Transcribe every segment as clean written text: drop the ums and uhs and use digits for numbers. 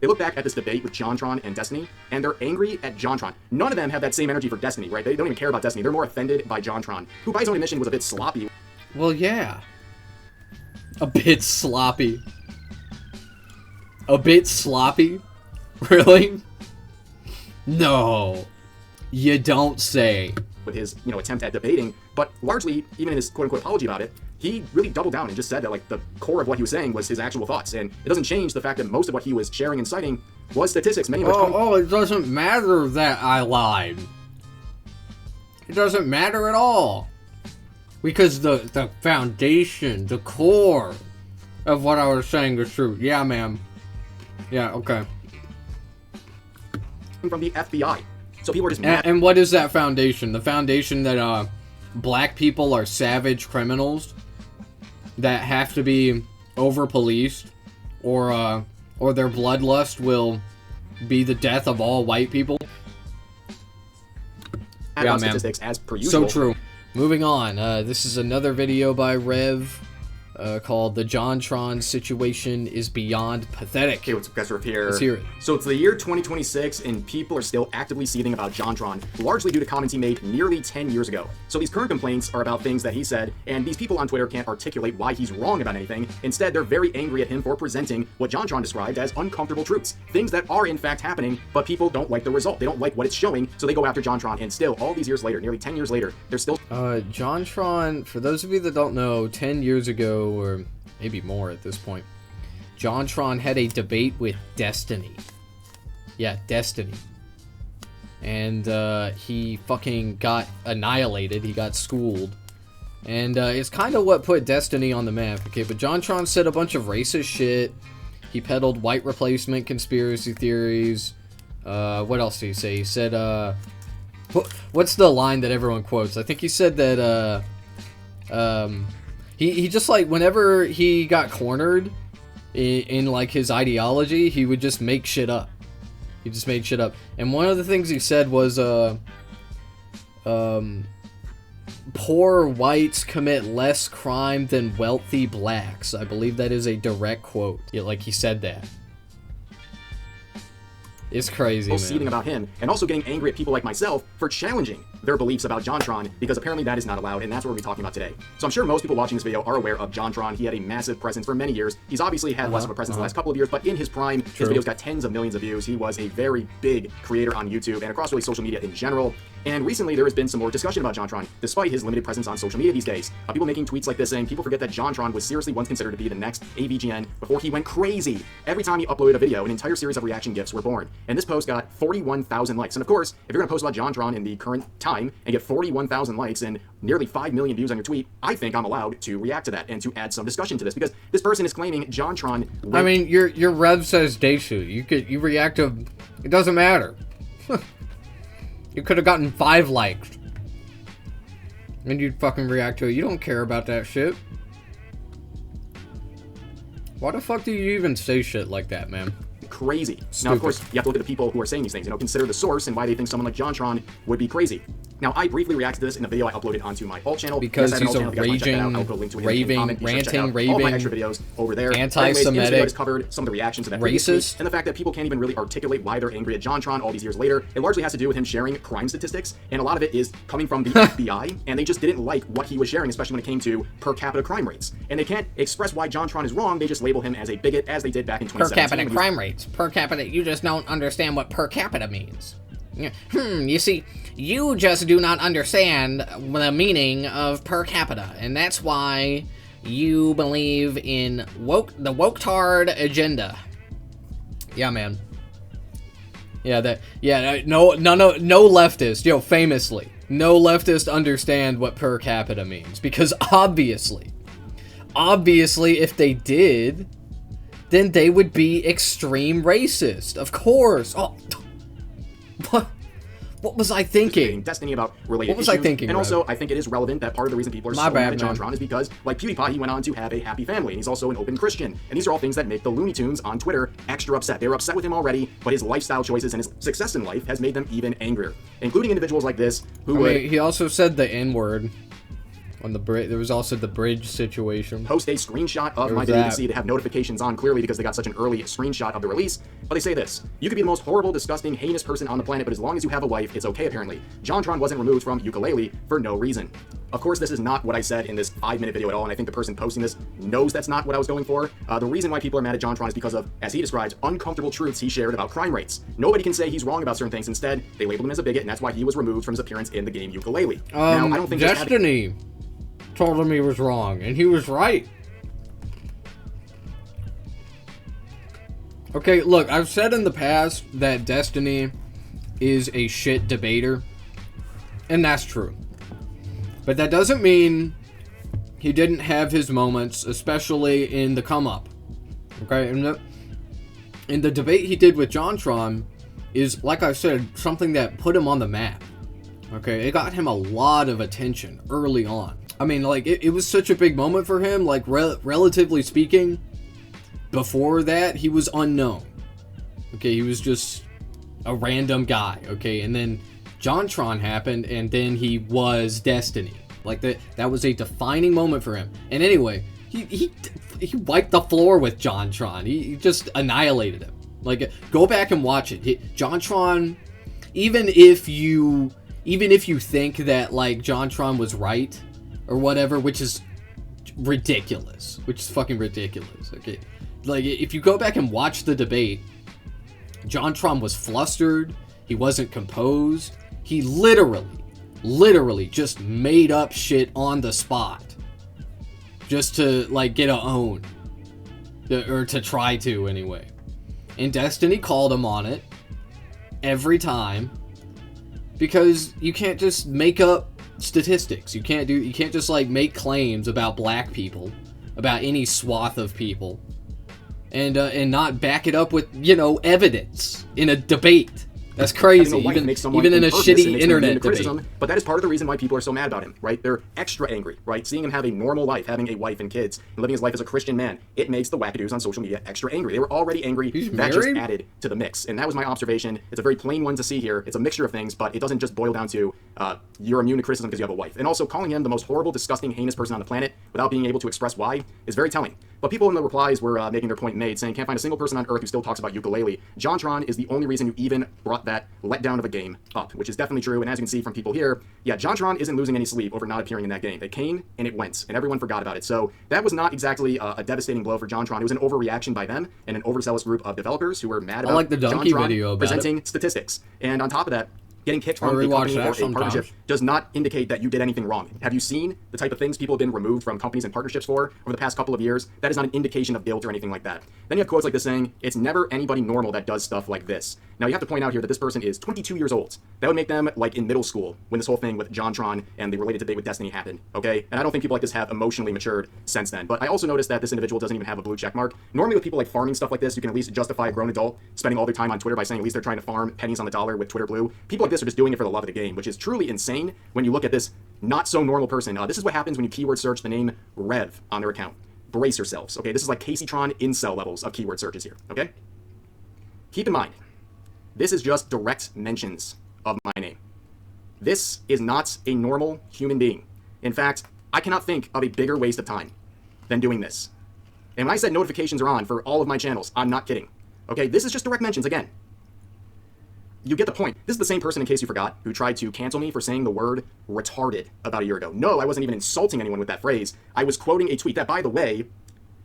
they look back at this debate with JonTron and Destiny, and they're angry at JonTron. None of them have that same energy for Destiny, right? They don't even care about Destiny. They're more offended by JonTron, who by his own admission was a bit sloppy. Well, yeah. A bit sloppy. A bit sloppy? Really? No. You don't say. With his, attempt at debating, but largely, even in his quote-unquote apology about it, he really doubled down and just said that, like, the core of what he was saying was his actual thoughts, and it doesn't change the fact that most of what he was sharing and citing was statistics, many of which it doesn't matter that I lied. It doesn't matter at all. Because the foundation, the core of what I was saying is true. Yeah, ma'am. Yeah, okay. From the FBI. So people are just mad. And what is that foundation? The foundation that black people are savage criminals that have to be over-policed, or their bloodlust will be the death of all white people. Yeah, statistics as per usual. So true. Moving on. This is another video by Rev. Called The JonTron Situation is Beyond Pathetic. Okay, what's up, guys? We're here. Let's hear it. So it's the year 2026, and people are still actively seething about JonTron, largely due to comments he made nearly 10 years ago. So these current complaints are about things that he said, and these people on Twitter can't articulate why he's wrong about anything. Instead, they're very angry at him for presenting what JonTron described as uncomfortable truths. Things that are in fact happening, but people don't like the result. They don't like what it's showing, so they go after JonTron, and still, all these years later, nearly 10 years later, they're still... JonTron, for those of you that don't know, 10 years ago, or maybe more at this point, JonTron had a debate with Destiny. Yeah, Destiny. And he fucking got annihilated. He got schooled. And it's kind of what put Destiny on the map. Okay, but JonTron said a bunch of racist shit. He peddled white replacement conspiracy theories. What else did he say? He said, what's the line that everyone quotes? I think he said that, he just, like, whenever he got cornered in like, his ideology, he would just make shit up. He just made shit up. And one of the things he said was, poor whites commit less crime than wealthy blacks. I believe that is a direct quote. Yeah, like, he said that. It's crazy, man. Seething about him, and also getting angry at people like myself for challenging their beliefs about JonTron, because apparently that is not allowed, and that's what we'll be talking about today. So I'm sure most people watching this video are aware of JonTron. He had a massive presence for many years. He's obviously had less of a presence the last couple of years, but in his prime, his videos got tens of millions of views. He was a very big creator on YouTube and across really social media in general. And recently there has been some more discussion about JonTron, despite his limited presence on social media these days. People making tweets like this saying people forget that JonTron was seriously once considered to be the next AVGN before he went crazy. Every time he uploaded a video, an entire series of reaction GIFs were born. And this post got 41,000 likes. And of course, if you're going to post about JonTron in the current time and get 41,000 likes and nearly 5 million views on your tweet, I think I'm allowed to react to that and to add some discussion to this, because this person is claiming JonTron... I mean, your Rev says Desu. You react to... It doesn't matter. You could have gotten 5 likes. And you'd fucking react to it. You don't care about that shit. Why the fuck do you even say shit like that, man? Crazy. Stupid. Now, of course, you have to look at the people who are saying these things. Consider the source and why they think someone like JonTron would be crazy. Now, I briefly reacted to this in a video I uploaded onto my alt channel. Because he's a raging, raving, all my extra videos over there. Anti-Semitic, just covered some of the reactions to that racist, and the fact that people can't even really articulate why they're angry at JonTron all these years later. It largely has to do with him sharing crime statistics, and a lot of it is coming from the FBI, and they just didn't like what he was sharing, especially when it came to per capita crime rates. And they can't express why JonTron is wrong. They just label him as a bigot, as they did back in 2017. Per capita crime rates. Per capita, you just don't understand what per capita means. You see, you just do not understand the meaning of per capita, and that's why you believe in the woke-tard agenda. Yeah, man. No leftist, famously, no leftist understand what per capita means, because obviously, if they did, then they would be extreme racist, of course. Oh, what was I thinking? Destiny about related What was I thinking, And bro? also, I think it is relevant that part of the reason people are so mad at JonTron is because, like PewDiePie, he went on to have a happy family, and he's also an open Christian. And these are all things that make the Looney Tunes on Twitter extra upset. They were upset with him already, but his lifestyle choices and his success in life has made them even angrier, including individuals like this who he also said the N-word. On the bridge, there was also the bridge situation. Post a screenshot of my video. You can see they have notifications on clearly because they got such an early screenshot of the release. But they say this: you could be the most horrible, disgusting, heinous person on the planet, but as long as you have a wife, it's okay apparently. JonTron wasn't removed from Yooka-Laylee for no reason. Of course, this is not what I said in this 5-minute video at all, and I think the person posting this knows that's not what I was going for. The reason why people are mad at JonTron is because of, as he described, uncomfortable truths he shared about crime rates. Nobody can say he's wrong about certain things. Instead, they labeled him as a bigot, and that's why he was removed from his appearance in the game Yooka-Laylee. Now, I don't think Destiny told him he was wrong, and he was right. Okay, look, I've said in the past that Destiny is a shit debater, and that's true. But that doesn't mean he didn't have his moments, especially in the come-up. Okay, and the debate he did with JonTron is, like I said, something that put him on the map. Okay, it got him a lot of attention early on. I mean, like, it was such a big moment for him, like, relatively speaking. Before that, he was unknown. Okay, he was just a random guy, okay? And then JonTron happened, and then he was Destiny. Like, that was a defining moment for him. And anyway, he wiped the floor with JonTron. He just annihilated him. Like, go back and watch it. JonTron, even if you think that, like, JonTron was right, or whatever, which is ridiculous. Which is fucking ridiculous, okay? Like, if you go back and watch the debate, JonTron was flustered. He wasn't composed. He literally just made up shit on the spot. Just to, like, get a own. Or to try to, anyway. And Destiny called him on it. Every time. Because you can't just make up statistics. You can't just, like, make claims about black people. About any swath of people. And not back it up with, you know, evidence in a debate. That's crazy, even in a shitty internet debate. But that is part of the reason why people are so mad about him, right? They're extra angry, right? Seeing him have a normal life, having a wife and kids, and living his life as a Christian man, it makes the wackadoos on social media extra angry. They were already angry. That just added to the mix. And that was my observation. It's a very plain one to see here. It's a mixture of things, but it doesn't just boil down to you're immune to criticism because you have a wife. And also calling him the most horrible, disgusting, heinous person on the planet without being able to express why is very telling. But people in the replies were making their point made, saying, can't find a single person on Earth who still talks about Yooka-Laylee. JonTron is the only reason you even brought that letdown of a game up, which is definitely true. And as you can see from people here, yeah, JonTron isn't losing any sleep over not appearing in that game. It came and it went, and everyone forgot about it. So that was not exactly a devastating blow for JonTron. It was an overreaction by them and an overzealous group of developers who were mad about the donkey JonTron video about presenting statistics. And on top of that, getting kicked from a company or a partnership does not indicate that you did anything wrong. Have you seen the type of things people have been removed from companies and partnerships for over the past couple of years? That is not an indication of guilt or anything like that. Then you have quotes like this saying, it's never anybody normal that does stuff like this. Now you have to point out here that this person is 22 years old. That would make them like in middle school when this whole thing with JonTron and the related debate with Destiny happened, okay? And I don't think people like this have emotionally matured since then. But I also noticed that this individual doesn't even have a blue check mark. Normally with people like farming stuff like this, you can at least justify a grown adult spending all their time on Twitter by saying at least they're trying to farm pennies on the dollar with Twitter Blue. People like this are just doing it for the love of the game, which is truly insane when you look at this not so normal person. This is what happens when you keyword search the name Rev on their account. Brace yourselves, okay? This is like CaseyTron incel levels of keyword searches here, okay? Keep in mind, this is just direct mentions of my name. This is not a normal human being. In fact, I cannot think of a bigger waste of time than doing this. And when I said notifications are on for all of my channels, I'm not kidding. Okay, this is just direct mentions again. You get the point. This is the same person, in case you forgot, who tried to cancel me for saying the word retarded about a year ago. No, I wasn't even insulting anyone with that phrase. I was quoting a tweet that, by the way,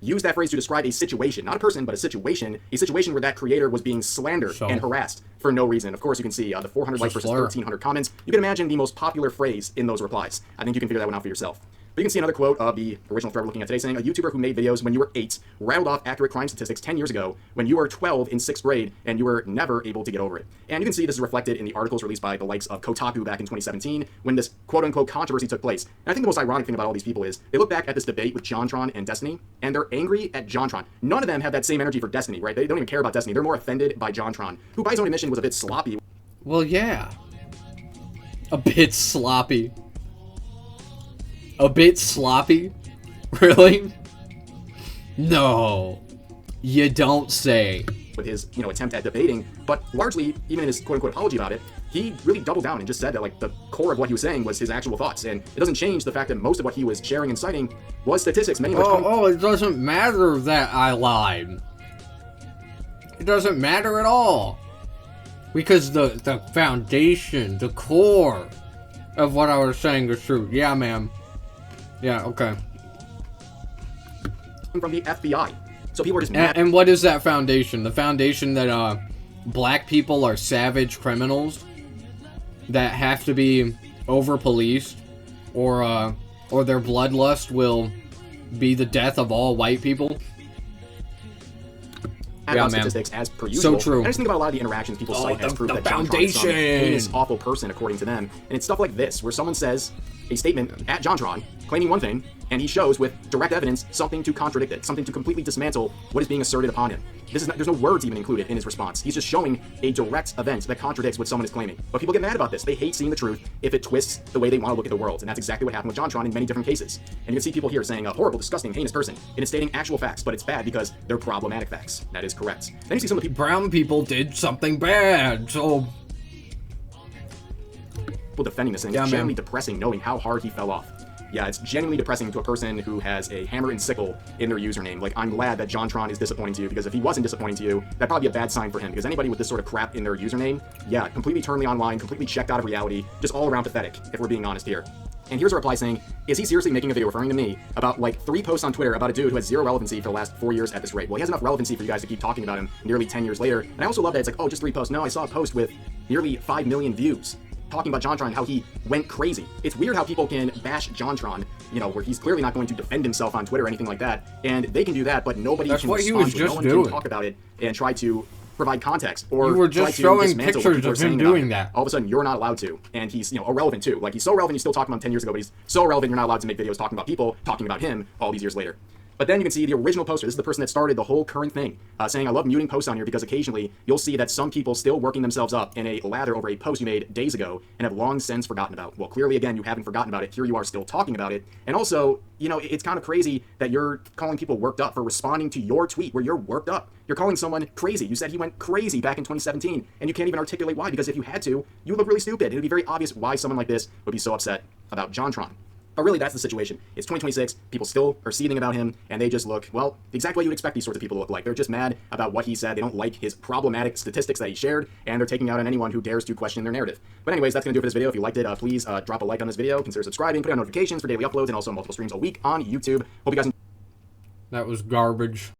used that phrase to describe a situation, not a person, but a situation where that creator was being slandered and harassed for no reason. Of course, you can see the 400 likes versus 1,300 comments. You can imagine the most popular phrase in those replies. I think you can figure that one out for yourself. But you can see another quote of the original thread we're looking at today saying, a YouTuber who made videos when you were 8 rattled off accurate crime statistics 10 years ago when you were 12 in 6th grade and you were never able to get over it. And you can see this is reflected in the articles released by the likes of Kotaku back in 2017 when this quote-unquote controversy took place. And I think the most ironic thing about all these people is they look back at this debate with JonTron and Destiny and they're angry at JonTron. None of them have that same energy for Destiny, right? They don't even care about Destiny. They're more offended by JonTron, who by his own admission was a bit sloppy. Well, yeah. A bit sloppy. A bit sloppy? Really? No. You don't say. with his, attempt at debating, but largely, even in his quote-unquote apology about it, he really doubled down and just said that, like, the core of what he was saying was his actual thoughts, and it doesn't change the fact that most of what he was sharing and citing was statistics, many of which it doesn't matter that I lied. It doesn't matter at all. Because the foundation, the core of what I was saying is true. Yeah, ma'am. Yeah, okay. from the FBI. So people are just mad. And what is that foundation? The foundation that black people are savage criminals that have to be over-policed, or their bloodlust will be the death of all white people. Yeah, statistics as per usual. So true. I just think about a lot of the interactions people cite as proof that JonTron is some heinous, awful person, according to them. And it's stuff like this, where someone says a statement at JonTron, claiming one thing, and he shows with direct evidence something to contradict it, something to completely dismantle what is being asserted upon him. There's no words even included in his response. He's just showing a direct event that contradicts what someone is claiming. But people get mad about this. They hate seeing the truth if it twists the way they want to look at the world. And that's exactly what happened with JonTron in many different cases. And you can see people here saying a horrible, disgusting, heinous person. And it's stating actual facts, but it's bad because they're problematic facts. That is correct. Then you see some of the people... Brown people did something bad, so... people defending this, and it's genuinely depressing knowing how hard he fell off. Yeah, it's genuinely depressing to a person who has a hammer and sickle in their username. Like, I'm glad that JonTron is disappointing to you, because if he wasn't disappointing to you, that'd probably be a bad sign for him, because anybody with this sort of crap in their username, yeah, completely turned me online, completely checked out of reality, just all around pathetic, if we're being honest here. And here's a reply saying, is he seriously making a video referring to me about like 3 posts on Twitter about a dude who has 0 relevancy for the last 4 years at this rate? Well, he has enough relevancy for you guys to keep talking about him nearly 10 years later. And I also love that it's like, oh, just 3 posts. No, I saw a post with nearly 5 million views talking about JonTron and how he went crazy. It's weird how people can bash JonTron, where he's clearly not going to defend himself on Twitter or anything like that. And they can do that, but nobody can respond to it. No one can talk about it and try to provide context, or you were just showing pictures of him doing that. All of a sudden, you're not allowed to, and he's irrelevant too. Like, he's so relevant, he's still talking about him 10 years ago, but he's so relevant, you're not allowed to make videos talking about people talking about him all these years later. But then you can see the original poster. This is the person that started the whole current thing, saying, I love muting posts on here because occasionally you'll see that some people still working themselves up in a lather over a post you made days ago and have long since forgotten about. Well, clearly, again, you haven't forgotten about it. Here you are still talking about it. And also, it's kind of crazy that you're calling people worked up for responding to your tweet where you're worked up. You're calling someone crazy. You said he went crazy back in 2017, and you can't even articulate why, because if you had to, you would look really stupid. It would be very obvious why someone like this would be so upset about JonTron. But really, that's the situation. It's 2026, people still are seething about him, and they just look, well, exactly what you would expect these sorts of people to look like. They're just mad about what he said, they don't like his problematic statistics that he shared, and they're taking out on anyone who dares to question their narrative. But anyways, that's going to do it for this video. If you liked it, please drop a like on this video, consider subscribing, put on notifications for daily uploads, and also multiple streams a week on YouTube. Hope you guys enjoyed. That was garbage.